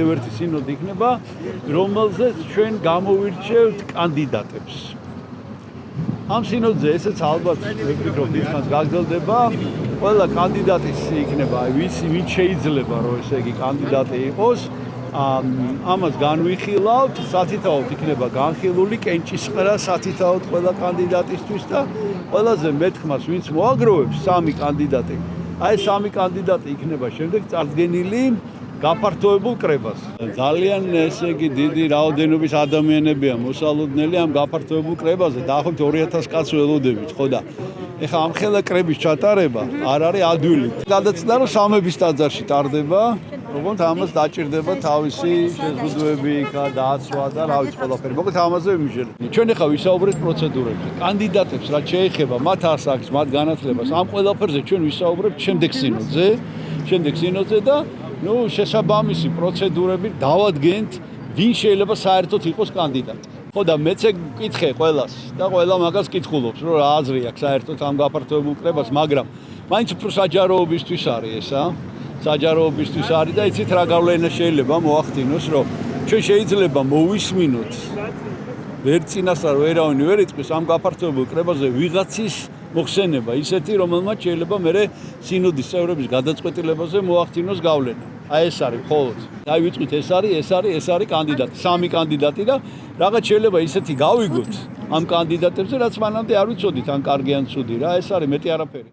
ერთი სინოდი იქნება, რომელზეც ჩვენ გამოვირჩევთ კანდიდატებს. ამ სინოდზე ესეც ალბათ ვფიქრობ დიდხანს გაგრძელდება. ყველა კანდიდატის იქნება, ვინ შეიძლება რომ ესე იგი კანდიდატი იყოს. ამას განვიხილავთ, სათითაოდ იქნება განხილული კენჭისყრა სათითაოდ ყველა კანდიდატისთვის და ყველაზე მეტხმას ვინც მოაგროვებს სამი კანდიდატი. აი სამი კანდიდატი იქნება შემდეგ წარდგენილი გაფართოებულ კრებას. ძალიან ესე იგი დიდი რაოდენობის ადამიანებია მოსალოდნელი ამ გაფართოებულ კრებაზე, დაახლოებით 2000 კაცს ველოდებით, ხო და ეხლა ამ ხელა კრების ჩატარება არ არის ადვილი. გადაცდა რომ სამების ტაძარში ტარდება, როგორც ამას დაჭირდება თავისი შეზღუდვები და დაცვა და რა ვიცი ყველაფერი. მოკლედ ამაზე ვიმიჟერებ. ჩვენ ეხლა ვისაუბრეთ პროცედურებზე. კანდიდატებს რაც შეეხება მათ ასაკს, მათ განათლებას, ამ ყველაფერზე ჩვენ ვისაუბრებთ შემდეგ სინოდზე და შესაბამისი პროცედურები დავადგენთ, ვინ შეიძლება საერთოდ იყოს კანდიდატი. ხო და მეც ვკითხე ყველას და ყველა მაგას კითხულობს, რომ რა აზრი აქვს საერთოდ ამ გაფართოებულ კრებას, მაგრამ მაინც უფრო საჯაროობისთვის არის ესა. საჯაროობისთვის არის და იცით რა გავლენა შეიძლება მოახდინოს, რომ ჩვენ შეიძლება მოვისმინოთ ვერ წინასწარ ვერავინ ვერ იტყვის ამ გაფართოებულ კრებაზე ვიღაცის მოხსენება ისეთი, რომელმაც შეიძლება მერე სინოდის წევრების გადაწყვეტილებაზე მოახდინოს გავლენა. აი ეს არის მხოლოდ. აი ვიტყვით ეს არის კანდიდატი, სამი კანდიდატი და რაღაც შეიძლება ისეთი გავიგოთ ამ კანდიდატებზე, რაც მანამდე არ ვიცოდით, ან კარგი ან ცუდი რა, ეს არის მეტი არაფერი.